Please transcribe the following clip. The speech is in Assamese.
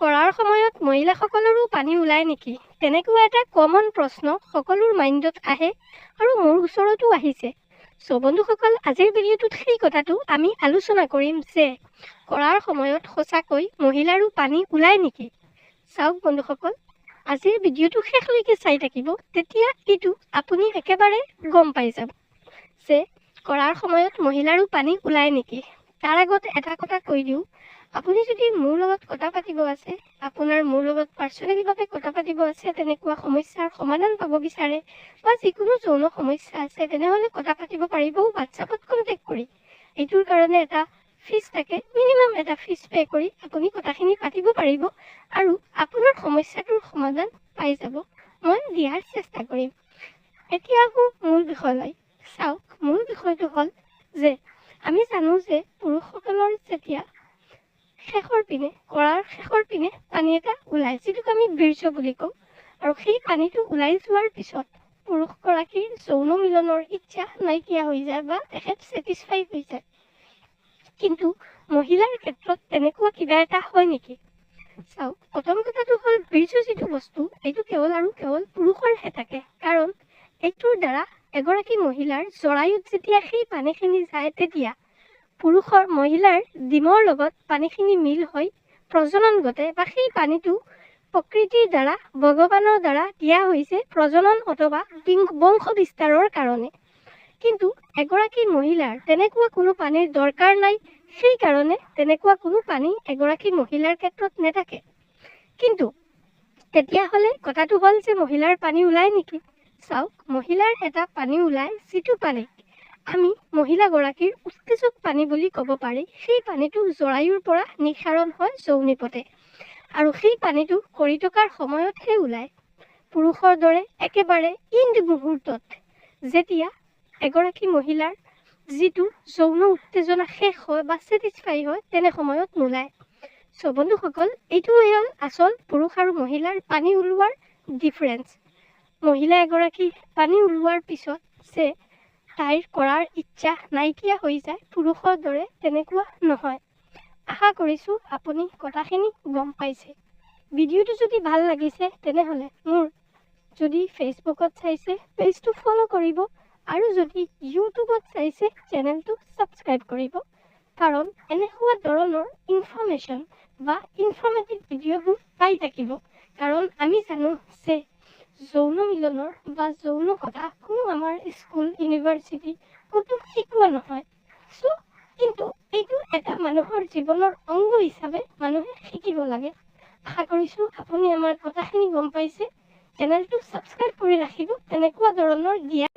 কৰাৰ সময়ত মহিলাসকলৰো পানী ওলায় নেকি? তেনেকুৱা এটা কমন প্ৰশ্ন সকলোৰ মাইণ্ডত আহে আৰু মোৰ ওচৰতো আহিছে। বন্ধুসকল, আজিৰ ভিডিঅ'টোত সেই কথাটো আমি আলোচনা কৰিম যে কৰাৰ সময়ত সঁচাকৈ মহিলাৰো পানী ওলায় নেকি? চাওক বন্ধুসকল, আজিৰ ভিডিঅ'টো শেষলৈকে চাই থাকিব, তেতিয়া এইটো আপুনি একেবাৰে গম পাই যাব যে কৰাৰ সময়ত মহিলাৰো পানী ওলায় নেকি। তাৰ আগত এটা কথা কৈ দিওঁ, আপুনি যদি মোৰ লগত কথা পাতিব আছে, আপোনাৰ মোৰ লগত পাৰ্চনেলিভাৱে কথা পাতিব আছে, তেনেকুৱা সমস্যাৰ সমাধান পাব বিচাৰে বা যিকোনো যৌন সমস্যা আছে, তেনেহ'লে কথা পাতিব পাৰিব হোৱাটছআপত কণ্টেক্ট কৰি। এইটোৰ কাৰণে এটা ফিজ থাকে, মিনিমাম এটা ফিজ পে' কৰি আপুনি কথাখিনি পাতিব পাৰিব আৰু আপোনাৰ সমস্যাটোৰ সমাধান পাই যাব। মই দিয়াৰ চেষ্টা কৰিম। এতিয়া আহোঁ মূল বিষয়লৈ। চাওক, মূল বিষয়টো হ'ল যে আমি জানো যে পুৰুষসকলৰ যেতিয়া কৰাৰ শেষৰ পিনে পানী এটা ওলায়, যিটোক আমি বীৰ্য বুলি কওঁ, আৰু সেই পানীটো ওলাই যোৱাৰ পিছত পুৰুষগৰাকীৰ যৌন মিলনৰ ইচ্ছা নাইকিয়া হৈ যায় বা তেখেত ছেটিছফাই হৈ যায়। কিন্তু মহিলাৰ ক্ষেত্ৰত তেনেকুৱা কিবা এটা হয় নেকি? চাওক, প্ৰথম কথাটো হ'ল বীৰ্য যিটো বস্তু, এইটো কেৱল আৰু কেৱল পুৰুষৰহে থাকে, কাৰণ এইটোৰ দ্বাৰা এগৰাকী মহিলাৰ জৰায়ুত যেতিয়া সেই পানীখিনি যায়, তেতিয়া মহিলাৰ ডিমৰ লগত পানীখিনি মিল হৈ প্ৰজনন ঘটে বা সেই পানীটো প্ৰকৃতিৰ দ্বাৰা, ভগৱানৰ দ্বাৰা দিয়া হৈছে প্ৰজনন অথবা বংশ বিস্তাৰৰ কাৰণে। কিন্তু এগৰাকী মহিলাৰ তেনেকুৱা কোনো পানীৰ দৰকাৰ নাই, সেইকাৰণে তেনেকুৱা কোনো পানী এগৰাকী মহিলাৰ ক্ষেত্ৰত নাথাকে। কিন্তু তেতিয়াহ'লে কথাটো হ'ল যে মহিলাৰ পানী ওলায় নেকি? চাওক, মহিলাৰ এটা পানী ওলায়, যিটো পানী আমি মহিলাগৰাকীৰ উত্তেজক পানী বুলি ক'ব পাৰি। সেই পানীটো জৰায়ুৰ পৰা নিঃসাৰণ হয় যৌনিপথে, আৰু সেই পানীটো কৰি থকাৰ সময়তহে ওলায়। পুৰুষৰ দৰে একেবাৰে ইণ্ড মুহূৰ্তত যেতিয়া এগৰাকী মহিলাৰ যিটো যৌন উত্তেজনা শেষ হয় বা ছেটিছফাই হয়, তেনে সময়ত নোলায়। বন্ধুসকল, এইটোৱে হ'ল আচল পুৰুষ আৰু মহিলাৰ পানী ওলোৱাৰ ডিফাৰেঞ্চ। মহিলা এগৰাকী পানী ওলোৱাৰ পিছত যে তাইৰ কৰাৰ ইচ্ছা নাইকিয়া হৈ যায়, পুৰুষৰ দৰে তেনেকুৱা নহয়। আশা কৰিছোঁ আপুনি কথাখিনি গম পাইছে। ভিডিঅ'টো যদি ভাল লাগিছে, তেনেহ'লে মোৰ যদি ফেচবুকত চাইছে, পেজটো ফ'ল' কৰিব, আৰু যদি ইউটিউবত চাইছে, চেনেলটো ছাবস্ক্ৰাইব কৰিব, কাৰণ এনেকুৱা ধৰণৰ ইনফৰ্মেশ্যন বা ইনফৰ্মেটিভ ভিডিঅ'বোৰ পাই থাকিব। কাৰণ আমি জানো যে যৌন মিলনৰ বা যৌন কথা কোনো আমাৰ স্কুল, ইউনিভাৰ্চিটি ক'তো শিকোৱা নহয়। কিন্তু এইটো এটা মানুহৰ জীৱনৰ অংগ হিচাপে মানুহে শিকিব লাগে। আশা কৰিছোঁ আপুনি আমাৰ কথাখিনি গম পাইছে। চেনেলটো ছাবস্ক্ৰাইব কৰি ৰাখিব, তেনেকুৱা ধৰণৰ জ্ঞান